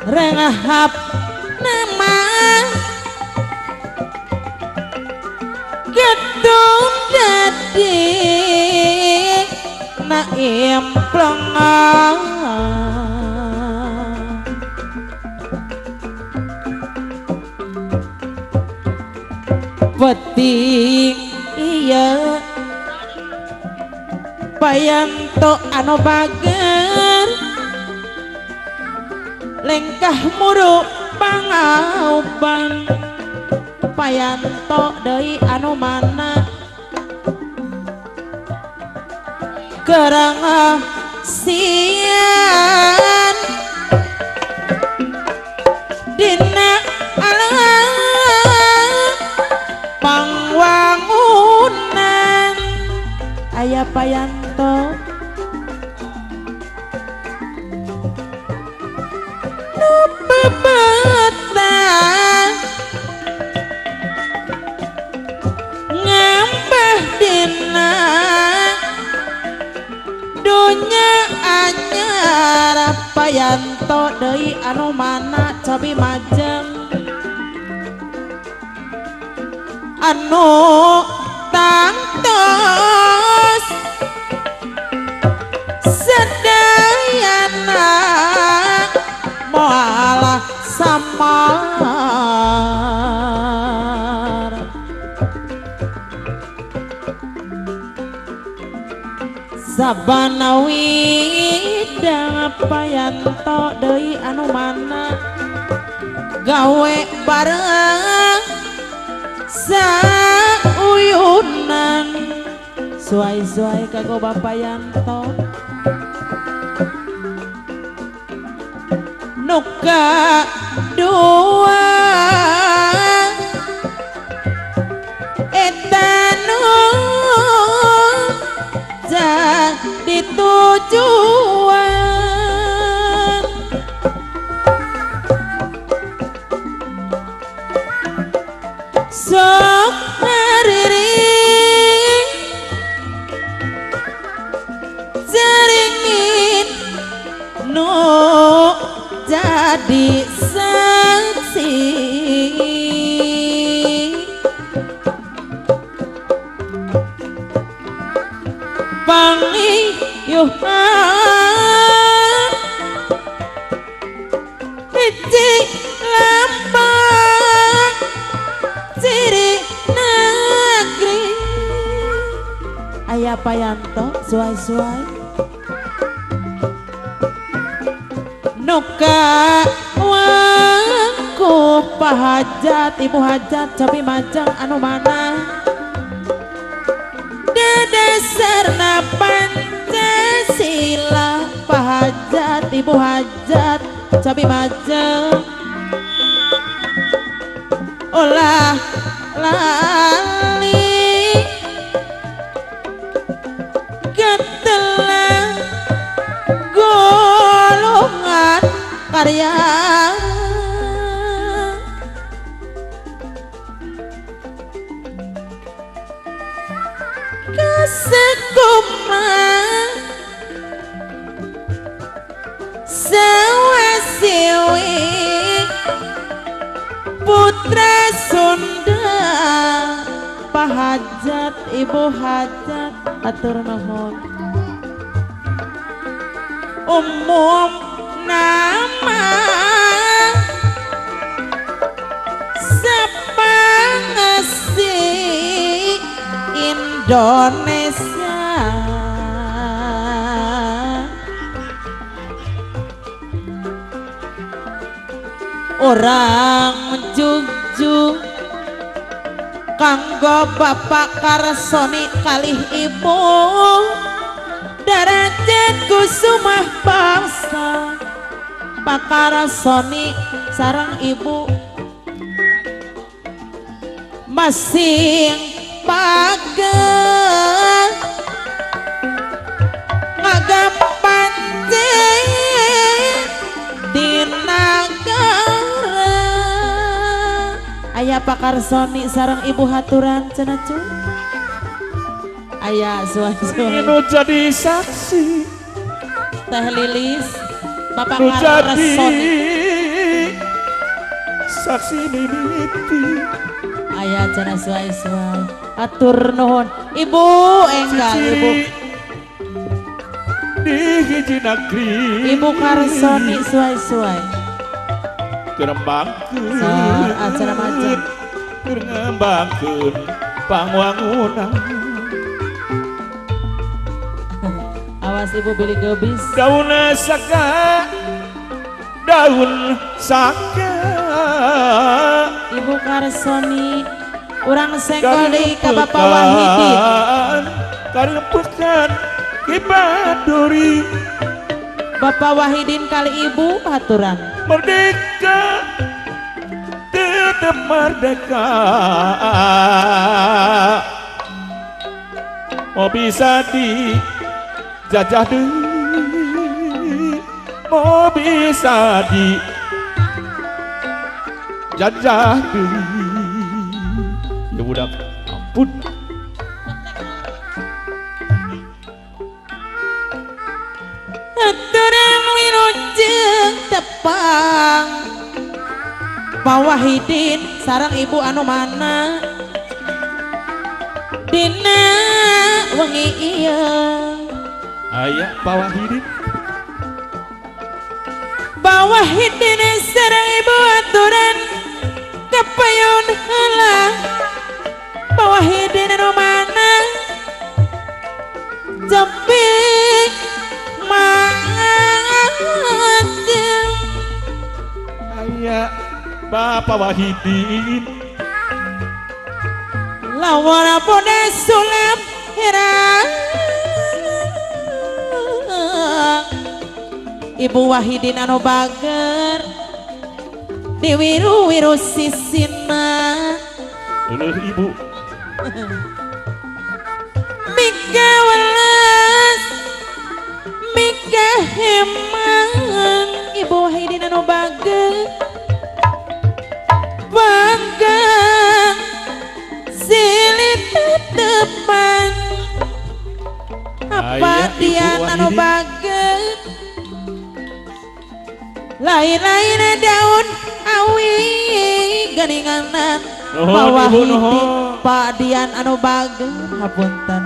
Rengahap nama gedung dadi naim plonga peti iya payanto anu bager lengkah muru pangauban payanto deui anu mana kerang sian dina alam pangwangunan aya payanto bebetang ngambah dina dunya anyar payanto deui anu mana cabi majeng anu tangtos sedayana moalah samar sabana widang payanto deui anu mana gawe bareng sauyunan suai-suai kago bapayanto nuka dua etanu jadi tujuan sok hariring jaringin nu jadi saksi pangyuhan hiji lambang ciri negeri aya payanto suai-suai nuka wangku pahajat ibu hajat capi majang anu mana dadasarna Pancasila pahajat ibu hajat capi majang olah lali ketelah golongan karya kesekumah sawasiwi putra Sunda pahajat ibu hajat atur nuhun umum nama sapangesi Indonesia. Orang jugjug kanggo Bapak Karsoni kalih Ibu Darajat Kusumah bangsa Pak Karsoni sareng Ibu masing pageh ngagampancing di nagara aya Pak Karsoni sareng Ibu haturan cenah cu aya suan-suan nu jadi saksi Teh Lilis Bapak nu jadi Karsoni saksi mimiti aya cenah suai-suai atur nuhun Ibu enggal Ibu di hiji negeri Ibu Karsoni suai-suai kerembangkeun sar acara macam ngembangkeun pangwangunan awas Ibu beli gebis daun saka daun saka Ibu Karsoni urang senggol deui ka Bapak Wahidin karempekan kibadori Bapak Wahidin kali Ibu haturan merdeka tetap merdeka mau bisa dijajah deui mau bisa dijajah deui ya budak ampun haturan wilujeng tepang Pak Wahidin sareng Ibu anu mana dina wengi ieu aya Pak Wahidin Pak Wahidin sareng Ibu aturan kepayon heula Pak Wahidin anu mana jepik mangajeng aya Bapak Wahidin lawan poda sulap herang Ibu Wahidin anu bager di wiru-wiru sisina Ibu Mika welas Mika hemang Ibu Wahidin anu bager bangga silih tetepan apa dia anu bager lain-lain daun awi geninganan Pak Wahidin Pak Dian anu bager hapunten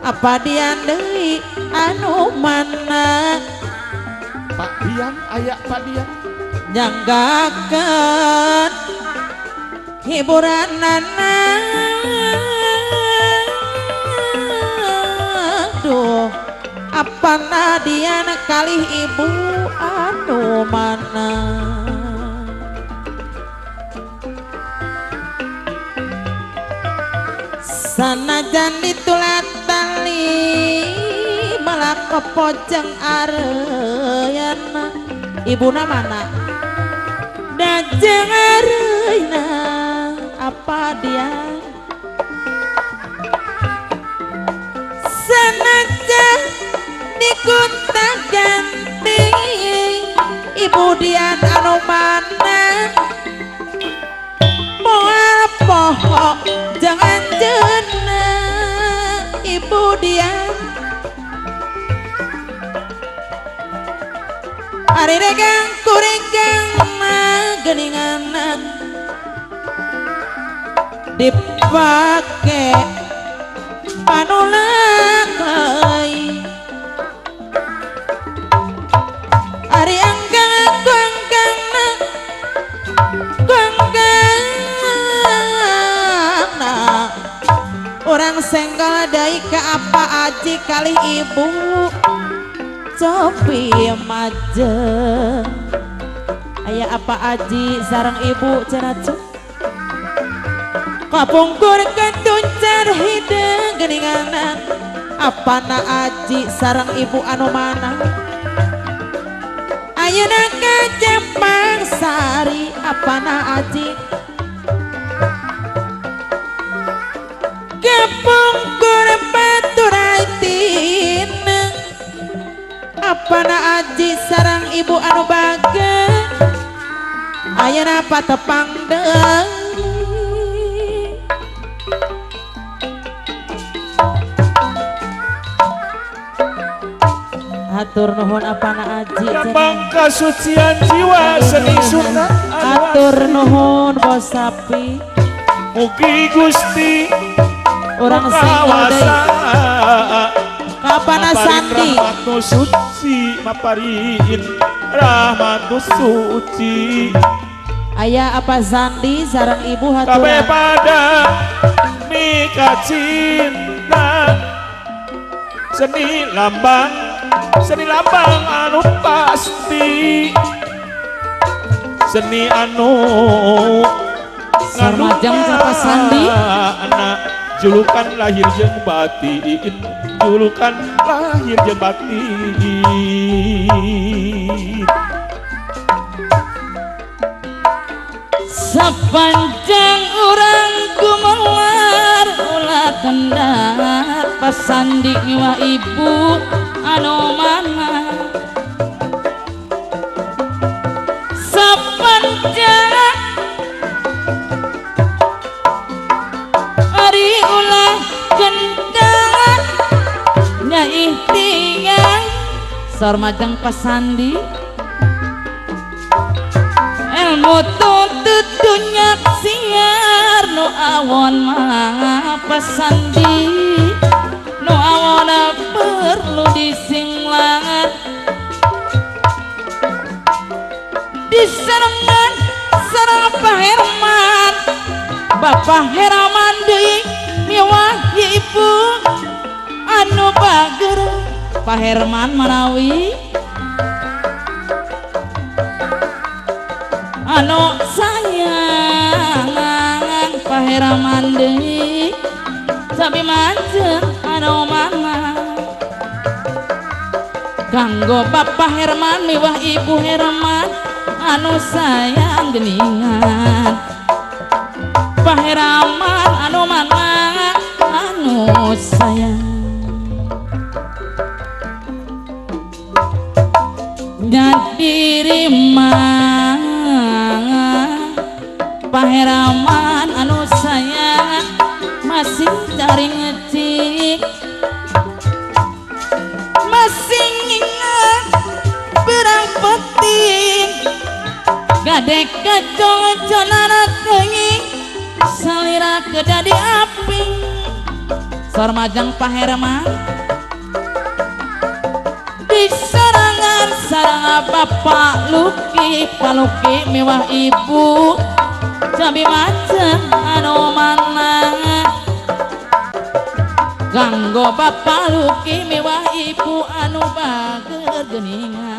apa Dian deui anu mana Pak Dian aya Pak Dian nyanggakeun hiburanana duh apa Dian kalih Ibu anu mana sanajan ditulat tali malah kepojeng areuyana ibuna mana dajeng areuyna apa dia sanajan dikunta ganti Ibu Dian anu mana moal pohok jangan jena Ibu Dian hari regang kuregang geninganan dipake panulak lai hari anggang orang seng sanggal dai ka apa aji kali ibu cobi majeng aya apa aji sarang ibu cenah kapungkur ketuncar hidung geninganan apana aji sarang ibu anu mana ayeuna ka Jepang Sari apana aji kapungkur baturaitin apana aji sarang ibu anu bageus ayeuna patepang deung atur nuhun apana aji Jambang kasucian jiwa seni sunat atur nuhun bos sapi mugi Gusti orang singgal deui kapana sandi rahmatu suci mapariin rahmatu suci aya apa sandi sareng ibu hatur kabeh pada mika cinta seni lambang anu pasti seni anu sarmajang siapa sandi anak julukan lahir jeung batin julukan lahir jeung batin sepanjang orang gumelar ulah kendar pasandi wa ibu anu mana sepanjang hari ulah kendar nyai tinggal sarmajang pasandi ilmu tuntut dunya siar nu awon mah pasandi nu awon perlu disinglangan diserangan sareng Pak Herman Bapak Heraman deui miwah ibu anu bager Pak Herman manawi anu sayang Pak Heraman deui sabi majeng anu mana kanggo Bapak Herman miwah Ibu Herman anu sayang geningan Pak Herman anu mana anu sayang jadi mah Pak Heraman anu sayang masih cari ngecik masih ingat berang penting gadek kacong-conana tenging salira kedadi api sarmajang Pak Herman diserangan sarang Bapak Luki Paluki mewah ibu cabi macem anu mana kanggo Bapak Luki mewah ibu anu bager geningan